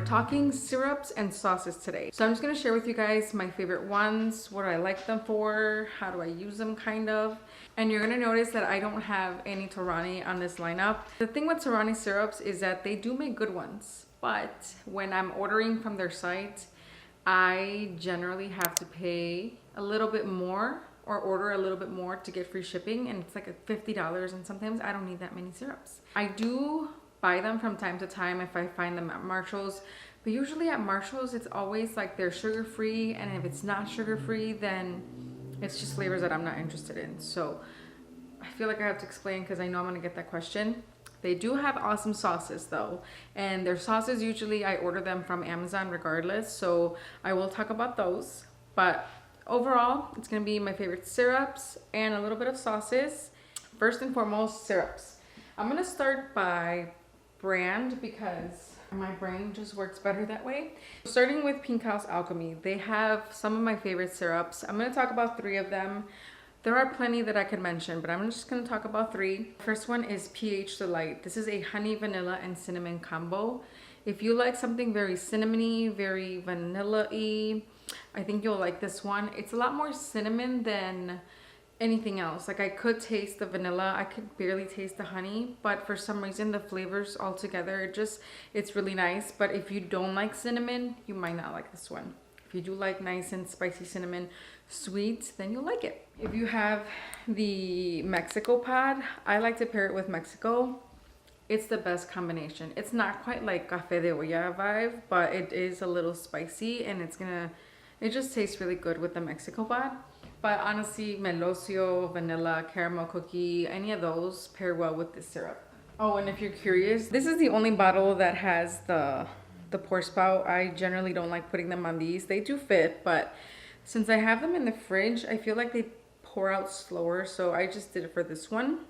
talking syrups and sauces today. So I'm just gonna share with you guys my favorite ones, what I like them for, how do I use them kind of. And you're gonna notice that I don't have any Torani on this lineup. The thing with Torani syrups is that they do make good ones, but when I'm ordering from their site, I generally have to pay a little bit more or order a little bit more to get free shipping, and it's like $50, and sometimes I don't need that many syrups. I do buy them from time to time if I find them at Marshall's, but usually at Marshall's it's always like they're sugar-free, and if it's not sugar-free then it's just flavors that I'm not interested in. So I feel like I have to explain because I know I'm gonna get that question. They do have awesome sauces though, and their sauces usually I order them from Amazon regardless, so I will talk about those. But overall, it's gonna be my favorite syrups and a little bit of sauces. First and foremost, syrups. I'm gonna start by brand because my brain just works better that way. Starting with House Alchemy, they have some of my favorite syrups. I'm gonna talk about 3 of them. There are plenty that I could mention, but I'm just gonna talk about 3. First one is PH Delight. This is a honey, vanilla, and cinnamon combo. If you like something very cinnamony, very vanilla-y, I think you'll like this one. It's a lot more cinnamon than anything else. Like I could taste the vanilla, I could barely taste the honey, but for some reason the flavors all together, it's really nice. But if you don't like cinnamon, you might not like this one. If you do like nice and spicy cinnamon sweet, then you'll like it. If you have the Mexico pod, I like to pair it with Mexico. It's the best combination. It's not quite like Café de Olla vibe, but it is a little spicy, and it just tastes really good with the Mexico pod. But honestly, Melosio, vanilla, caramel cookie, any of those pair well with this syrup. Oh, and if you're curious, this is the only bottle that has the pour spout. I generally don't like putting them on these. They do fit, but since I have them in the fridge, I feel like they pour out slower, so I just did it for this one,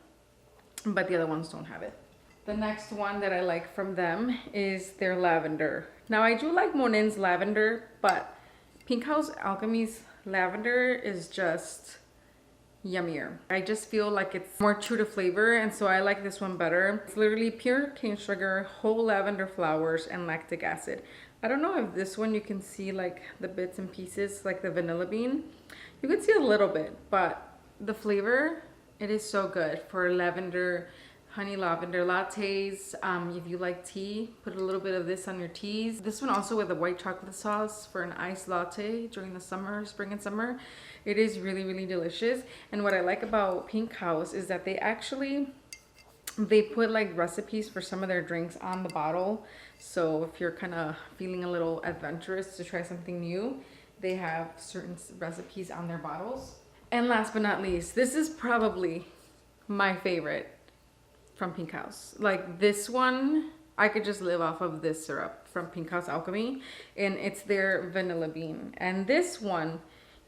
but the other ones don't have it. The next one that I like from them is their lavender. Now I do like Monin's lavender, but House Alchemy's lavender is just yummier. I just feel like it's more true to flavor, and so I like this one better. It's literally pure cane sugar, whole lavender flowers, and lactic acid. I don't know if this one you can see like the bits and pieces, like the vanilla bean. You can see a little bit, but the flavor, it is so good for lavender, honey lavender lattes. If you like tea, put a little bit of this on your teas. This one also with a white chocolate sauce for an iced latte during the summer, spring and summer. It is really, really delicious. And what I like about House is that they put like recipes for some of their drinks on the bottle. So if you're kind of feeling a little adventurous to try something new, they have certain recipes on their bottles. And last but not least, this is probably my favorite from House. Like this one, I could just live off of this syrup from House Alchemy, and it's their vanilla bean. And this one,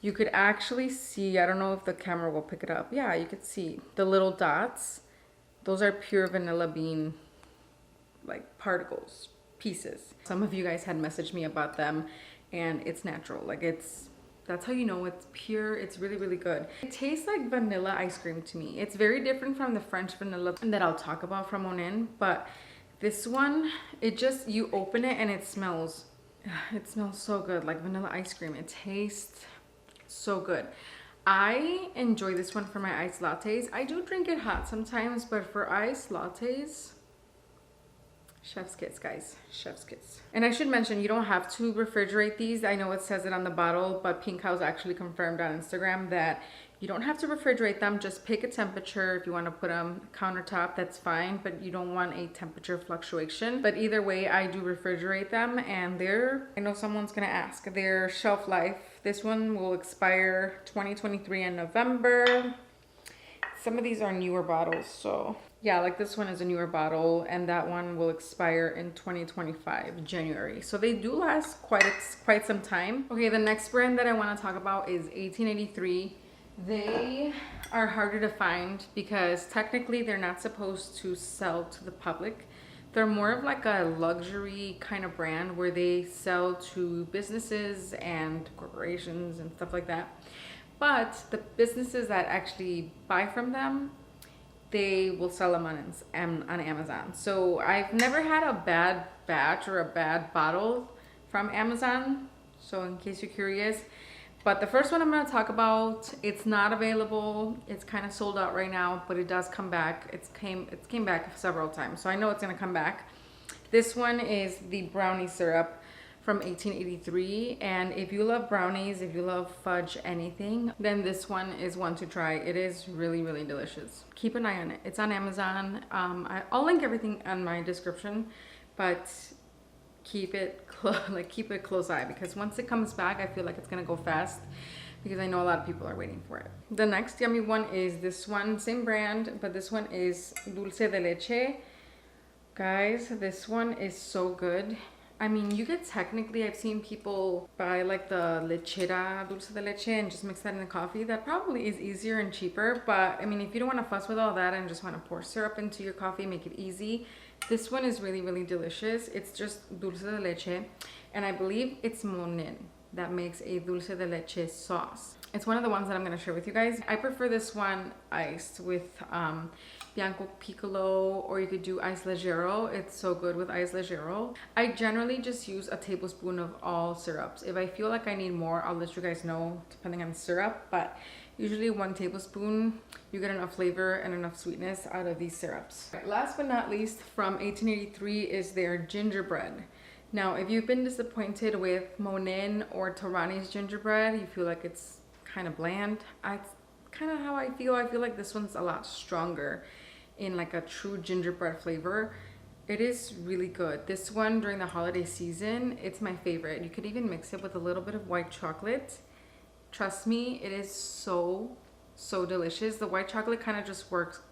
you could actually see, I don't know if the camera will pick it up. Yeah, you could see the little dots. Those are pure vanilla bean, like particles, pieces. Some of you guys had messaged me about them, and it's natural. Like that's how you know it's pure. It's really, really good. It tastes like vanilla ice cream to me. It's very different from the French vanilla that I'll talk about from Monin, but this one, you open it and it smells so good, like vanilla ice cream. It tastes so good. I enjoy this one for my iced lattes. I do drink it hot sometimes, but for iced lattes, chef's kiss, guys, chef's kiss. And I should mention, you don't have to refrigerate these. I know it says it on the bottle, but House actually confirmed on Instagram that you don't have to refrigerate them. Just pick a temperature. If you want to put them countertop, that's fine, but you don't want a temperature fluctuation. But either way, I do refrigerate them, and I know someone's gonna ask, their shelf life, this one will expire 2023 in November. Some of these are newer bottles, so yeah, like this one is a newer bottle, and that one will expire in 2025 January. So they do last quite some time. Okay, the next brand that I want to talk about is 1883. They are harder to find because technically they're not supposed to sell to the public. They're more of like a luxury kind of brand where they sell to businesses and corporations and stuff like that. But the businesses that actually buy from them, they will sell them on Amazon. So I've never had a bad batch or a bad bottle from Amazon. So in case you're curious, but the first one I'm going to talk about, it's not available. It's kind of sold out right now, but it does come back. It's came back several times, so I know it's going to come back. This one is the brownie syrup from 1883, and if you love brownies, if you love fudge, anything, then this one is one to try. It is really, really delicious. Keep an eye on it. It's on Amazon. I'll link everything on my description, but keep it keep a close eye, because once it comes back, I feel like it's gonna go fast, because I know a lot of people are waiting for it. The next yummy one is this one, same brand, but this one is dulce de leche. Guys, this one is so good. I mean, you could technically, I've seen people buy like the lechera dulce de leche and just mix that in the coffee. That probably is easier and cheaper, but I mean, if you don't want to fuss with all that and just want to pour syrup into your coffee, make it easy, this one is really, really delicious. It's just dulce de leche, and I believe it's Monin that makes a dulce de leche sauce. It's one of the ones that I'm going to share with you guys. I prefer this one iced with Bianco Piccolo, or you could do ice leggero. It's so good with ice leggero. I generally just use a tablespoon of all syrups. If I feel like I need more, I'll let you guys know depending on the syrup, but usually 1 tablespoon, you get enough flavor and enough sweetness out of these syrups. Last but not least, from 1883 is their gingerbread. Now, if you've been disappointed with Monin or Torani's gingerbread, you feel like it's kind of bland, that's kind of how I feel. I feel like this one's a lot stronger in like a true gingerbread flavor. It is really good. This one during the holiday season, it's my favorite. You could even mix it with a little bit of white chocolate. Trust me, it is so delicious. The white chocolate kind of just works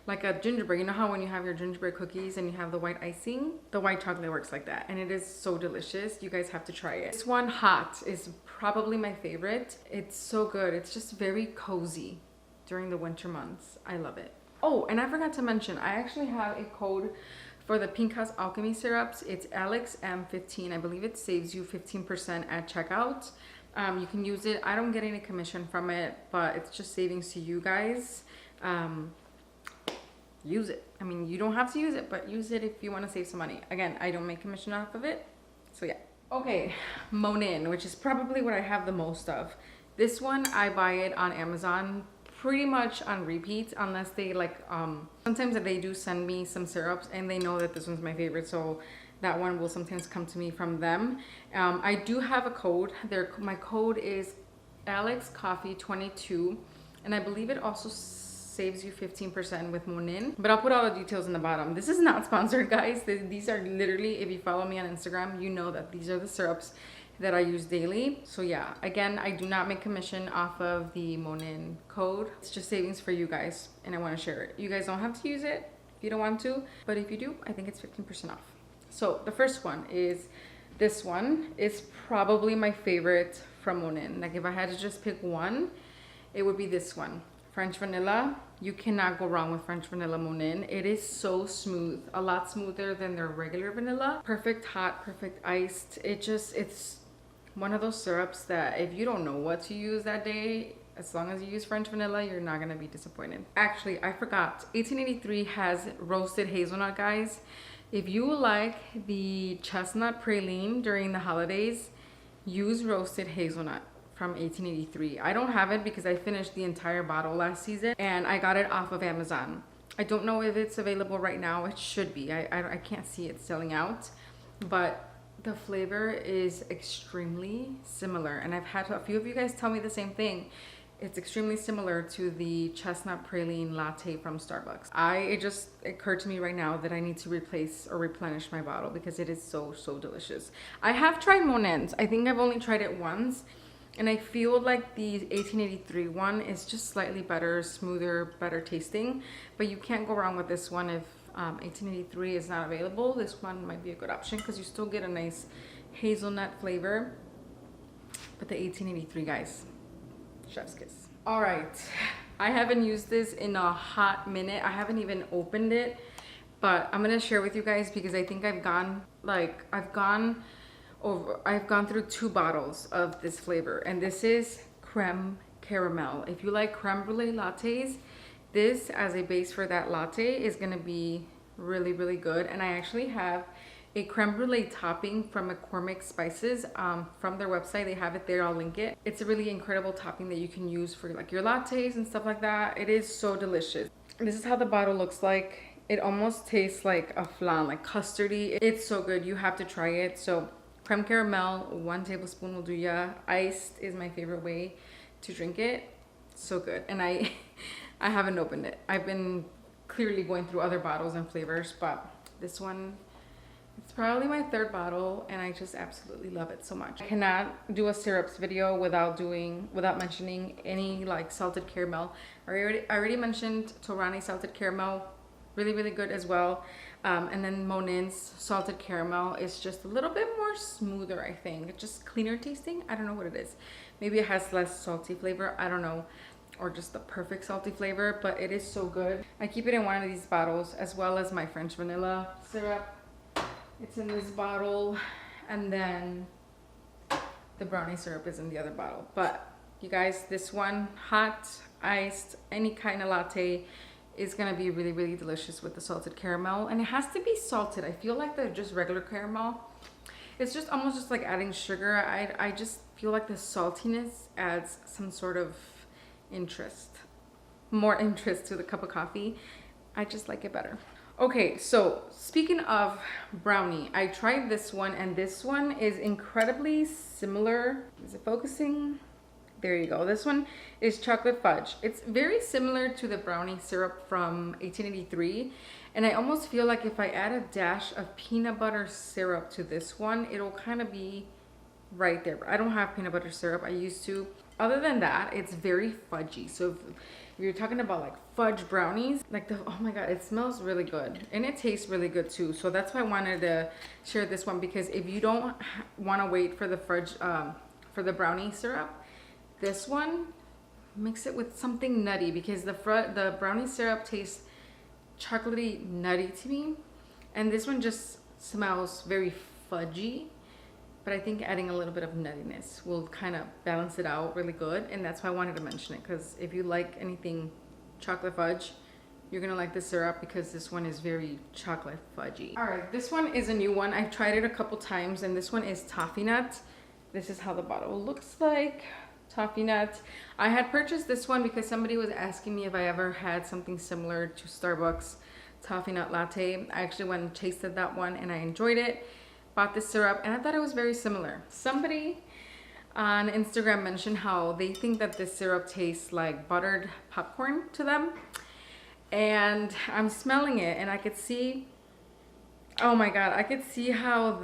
like a gingerbread. You know how when you have your gingerbread cookies and you have the white icing? The white chocolate works like that, and it is so delicious. You guys have to try it. This one, hot, is probably my favorite. It's so good. It's just very cozy during the winter months. I love it. Oh, and I forgot to mention, I actually have a code for the Pink House Alchemy syrups. It's Alex M15. I believe it saves you 15% at checkout. You can use it. I don't get any commission from it, but it's just savings to you guys. Use it. I mean, you don't have to use it, but use it if you want to save some money. Again, I don't make commission off of it, so yeah. Okay, Monin, which is probably what I have the most of. This one, I buy it on Amazon pretty much on repeat, unless they like, sometimes they do send me some syrups and they know that this one's my favorite, so that one will sometimes come to me from them. I do have a code. My code is AlexCoffee22, and I believe it also saves you 15% with Monin, but I'll put all the details in the bottom. This is not sponsored, guys. These are literally, if you follow me on Instagram, you know that these are the syrups that I use daily. So yeah, again, I do not make commission off of the Monin code. It's just savings for you guys, and I want to share it. You guys don't have to use it if you don't want to, but if you do, I think it's 15% off. So the first one is this one. Is probably my favorite from Monin. Like if I had to just pick one, it would be this one. French vanilla. You cannot go wrong with French vanilla Monin. It is so smooth, a lot smoother than their regular vanilla. Perfect hot, perfect iced. It's one of those syrups that if you don't know what to use that day, as long as you use French vanilla, you're not gonna be disappointed. Actually, I forgot, 1883 has roasted hazelnut, guys. If you like the chestnut praline during the holidays, use roasted hazelnut from 1883. I don't have it because I finished the entire bottle last season and I got it off of Amazon. I don't know if it's available right now. It should be. I can't see it selling out, but the flavor is extremely similar, and I've had a few of you guys tell me the same thing. It's extremely similar to the chestnut praline latte from Starbucks. It just occurred to me right now that I need to replace or replenish my bottle because it is so delicious. I have tried Monin's. I think I've only tried it once, and I feel like the 1883 one is just slightly better, smoother, better tasting, but you can't go wrong with this one. If 1883 is not available, this one might be a good option because you still get a nice hazelnut flavor. But the 1883, guys, chef's kiss. All right, I haven't used this in a hot minute. I haven't even opened it, but I'm gonna share with you guys because I think I've gone through 2 bottles of this flavor, and this is Creme Caramel. If you like creme brulee lattes, this as a base for that latte is gonna be really, really good. And I actually have a creme brulee topping from McCormick Spices from their website. They have it there, I'll link it. It's a really incredible topping that you can use for like your lattes and stuff like that. It is so delicious. This is how the bottle looks like. It almost tastes like a flan, like custardy. It's so good, you have to try it. So creme caramel, 1 tablespoon will do ya. Iced is my favorite way to drink it. So good. And I haven't opened it. I've been clearly going through other bottles and flavors, but this one, it's probably my 3rd bottle, and I just absolutely love it so much. I cannot do a syrups video without mentioning any like salted caramel. I already mentioned Torani salted caramel, really, really good as well. And then Monin's salted caramel is just a little bit more smoother, I think. It's just cleaner tasting. I don't know what it is. Maybe it has less salty flavor, I don't know, or just the perfect salty flavor, but it is so good. I keep it in one of these bottles, as well as my French vanilla syrup. It's in this bottle, and then the brownie syrup is in the other bottle. But you guys, this one, hot, iced, any kind of latte, is gonna be really, really delicious with the salted caramel. And it has to be salted. I feel like the just regular caramel, it's just almost just like adding sugar. I just feel like the saltiness adds some sort of more interest to the cup of coffee. I just like it better. Okay, so speaking of brownie, I tried this one, and this one is incredibly similar. Is it focusing? There you go. This one is chocolate fudge. It's very similar to the brownie syrup from 1883. And I almost feel like if I add a dash of peanut butter syrup to this one, it'll kind of be right there. I don't have peanut butter syrup. I used to. Other than that, it's very fudgy. So if you're talking about like fudge brownies, like oh my God, it smells really good. And it tastes really good too. So that's why I wanted to share this one, because if you don't want to wait for the fudge, for the brownie syrup, this one, mix it with something nutty, because the brownie syrup tastes chocolatey nutty to me, and this one just smells very fudgy. But I think adding a little bit of nuttiness will kind of balance it out really good, and that's why I wanted to mention it, because if you like anything chocolate fudge, you're gonna like the syrup, because this one is very chocolate fudgy. All right, this one is a new one. I've tried it a couple times, and this one is Toffee Nut. This is how the bottle looks like. Toffee Nut. I had purchased this one because somebody was asking me if I ever had something similar to Starbucks Toffee Nut latte. I actually went and tasted that one, and I enjoyed it. Bought this syrup, and I thought it was very similar. Somebody on Instagram mentioned how they think that this syrup tastes like buttered popcorn to them, and I'm smelling it, and I could see, oh my God, I could see how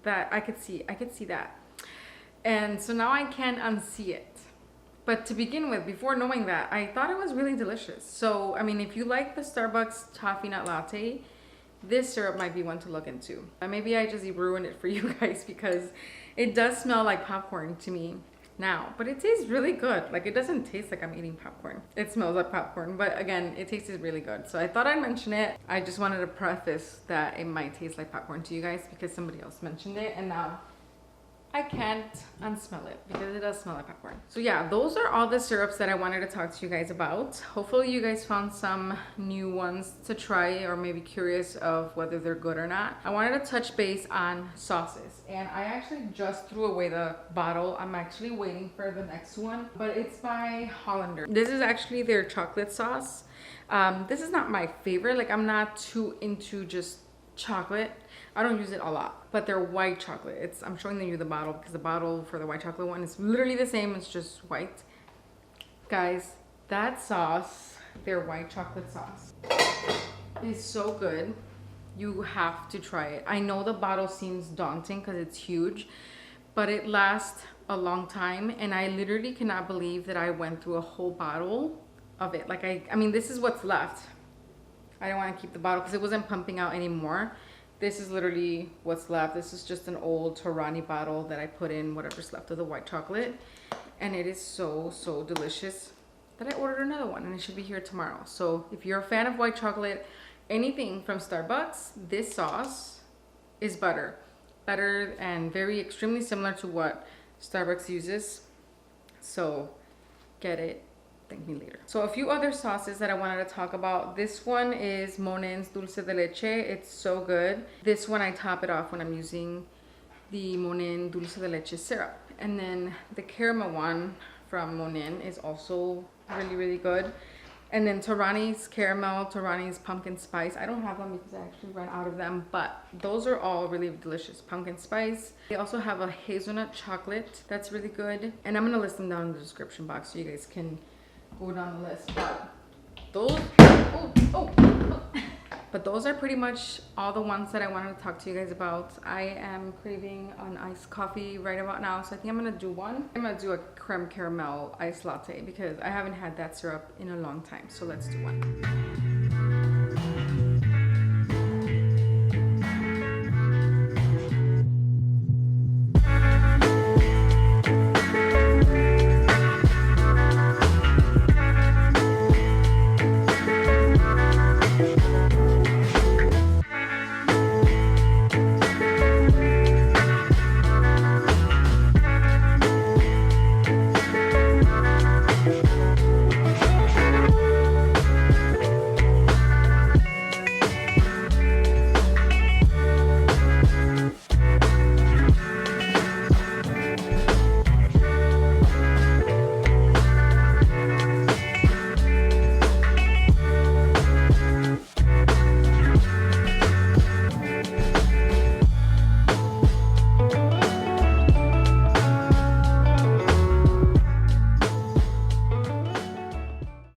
I could see that. And so now I can't unsee it. But to begin with, before knowing that, I thought it was really delicious. So, I mean, if you like the Starbucks Toffee Nut latte, this syrup might be one to look into. Maybe I just ruined it for you guys, because it does smell like popcorn to me now, but it tastes really good. Like, it doesn't taste like I'm eating popcorn. It smells like popcorn, but again, it tasted really good. So I thought I'd mention it. I just wanted to preface that it might taste like popcorn to you guys, because somebody else mentioned it, and now I can't unsmell it, because it does smell like popcorn. So yeah, those are all the syrups that I wanted to talk to you guys about. Hopefully you guys found some new ones to try, or maybe curious of whether they're good or not. I wanted to touch base on sauces, and I actually just threw away the bottle. I'm actually waiting for the next one, but it's by Hollander. This is actually their chocolate sauce. This is not my favorite. Like, I'm not too into just chocolate. I don't use it a lot, but they're white chocolate. I'm showing you the bottle, because the bottle for the white chocolate one is literally the same. It's just white. Guys, that sauce, their white chocolate sauce, is so good. You have to try it. I know the bottle seems daunting because it's huge, but it lasts a long time, and I literally cannot believe that I went through a whole bottle of it. Like, I mean, this is what's left. I don't want to keep the bottle because it wasn't pumping out anymore. This is literally what's left. This is just an old Torani bottle that I put in whatever's left of the white chocolate. And it is so, so delicious that I ordered another one, and it should be here tomorrow. So if you're a fan of white chocolate, anything from Starbucks, this sauce is better and very extremely similar to what Starbucks uses. So get it thank me later. So a few other sauces that I wanted to talk about. This one is Monin's Dulce de Leche. It's so good. This one I top it off when I'm using the Monin Dulce de Leche syrup. And then the caramel one from Monin is also really, really good. And then Torani's caramel, Torani's pumpkin spice. I don't have them because I actually ran out of them, but those are all really delicious. Pumpkin spice. They also have a hazelnut chocolate that's really good. And I'm gonna list them down in the description box so you guys can go down the list. But those, but those are pretty much all the ones that I wanted to talk to you guys about. I am craving an iced coffee right about now, so I think I'm gonna do one. I'm gonna do a creme caramel iced latte because I haven't had that syrup in a long time, so let's do one.